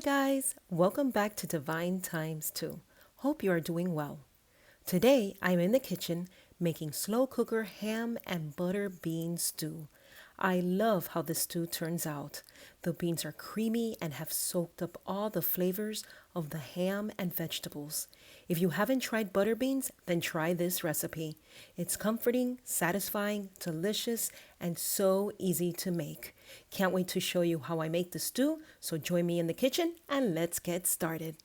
guys, welcome back to Divine Times 2. Hope you are doing well. Today I'm in the kitchen making slow cooker ham and butter bean stew. I love how the stew turns out. The beans are creamy and have soaked up all the flavors of the ham and vegetables. If you haven't tried butter beans, then try this recipe. It's comforting, satisfying, delicious, and so easy to make. Can't wait to show you how I make the stew, so join me in the kitchen and let's get started.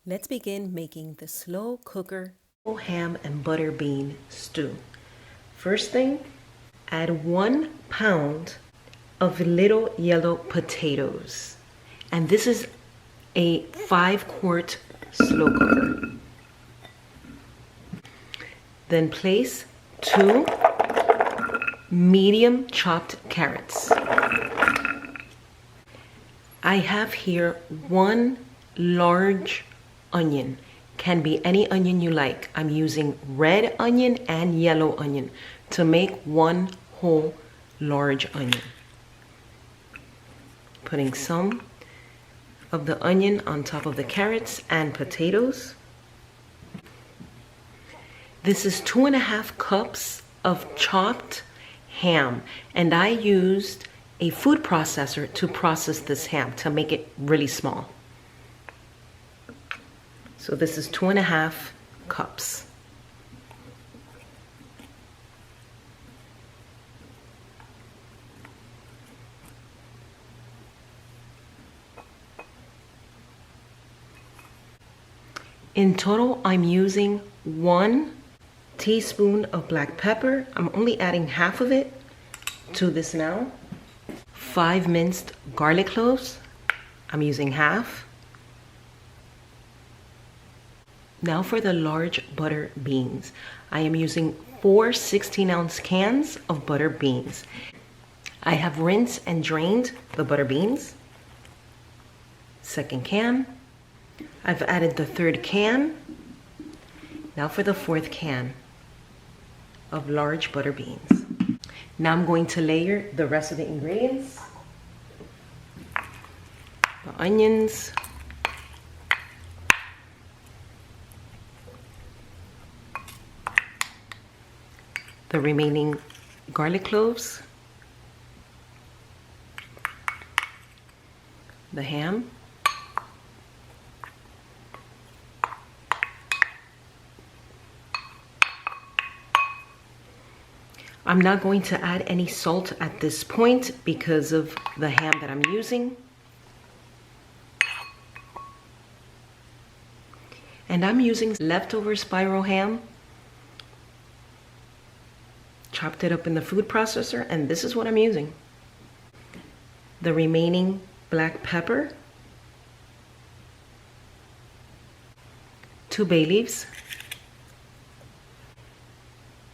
Let's begin making the slow cooker ham and butter bean stew. First thing, add 1 pound of little yellow potatoes. And this is a 5-quart slow cooker. Then place 2 medium chopped carrots. I have here 1 large onion. Can be any onion you like. I'm using red onion and yellow onion to make 1 whole large onion. Putting some of the onion on top of the carrots and potatoes. This is 2.5 cups of chopped ham, and I used a food processor to process this ham to make it really small. So this is 2.5 cups. In total, I'm using 1 teaspoon of black pepper. I'm only adding half of it to this now. 5 minced garlic cloves. I'm using half. Now for the large butter beans. I am using 4 16-ounce cans of butter beans. I have rinsed and drained the butter beans. Second can. I've added the 3rd can. Now for the 4th can of large butter beans. Now I'm going to layer the rest of the ingredients. The onions. The remaining garlic cloves, the ham, I'm not going to add any salt at this point because of the ham that I'm using. And I'm using leftover spiral ham. Chopped it up in the food processor, and this is what I'm using. The remaining black pepper, 2 bay leaves,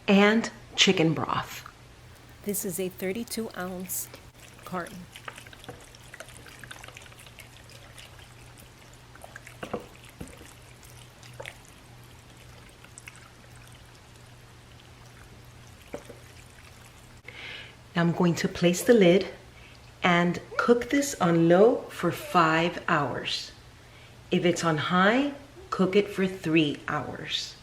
and chicken broth. This is a 32-ounce carton. Now I'm going to place the lid and cook this on low for 5 hours. If it's on high, cook it for 3 hours.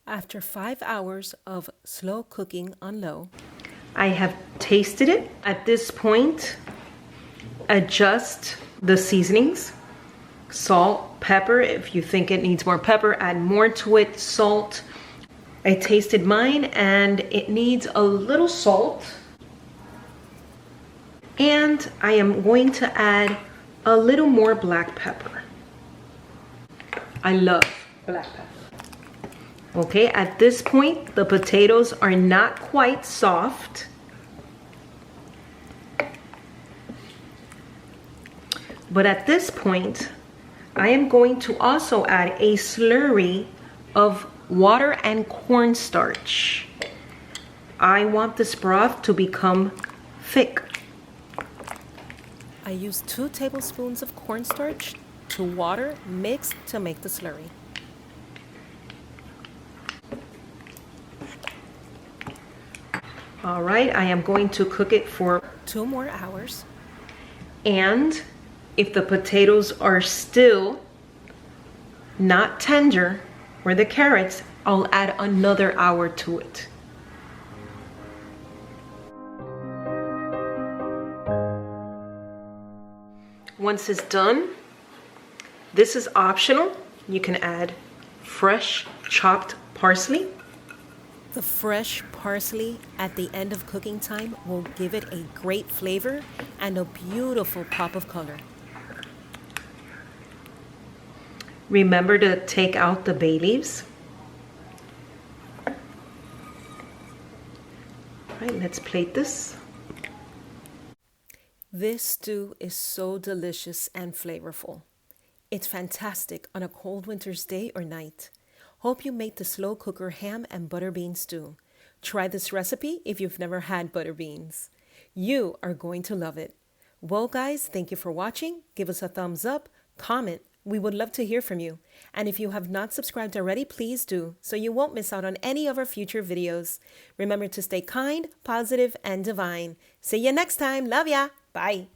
After 5 hours of slow cooking on low, I have tasted it. At this point, adjust the seasonings. Salt, pepper, if you think it needs more pepper, add more to it, salt. I tasted mine and it needs a little salt. And I am going to add a little more black pepper. I love black pepper. Okay, at this point, the potatoes are not quite soft. But at this point, I am going to also add a slurry of water and cornstarch. I want this broth to become thick. I use 2 tablespoons of cornstarch to water mixed to make the slurry. All right, I am going to cook it for 2 more hours. And if the potatoes are still not tender, or the carrots, I'll add another hour to it. Once it's done, this is optional. You can add fresh chopped parsley. The fresh parsley at the end of cooking time will give it a great flavor and a beautiful pop of color. Remember to take out the bay leaves. All right, let's plate this. This stew is so delicious and flavorful. It's fantastic on a cold winter's day or night. Hope you make the slow cooker ham and butter bean stew. Try this recipe if you've never had butter beans. You are going to love it. Well, guys, thank you for watching. Give us a thumbs up, comment. We would love to hear from you. And if you have not subscribed already, please do, so you won't miss out on any of our future videos. Remember to stay kind, positive, and divine. See you next time. Love ya. Bye.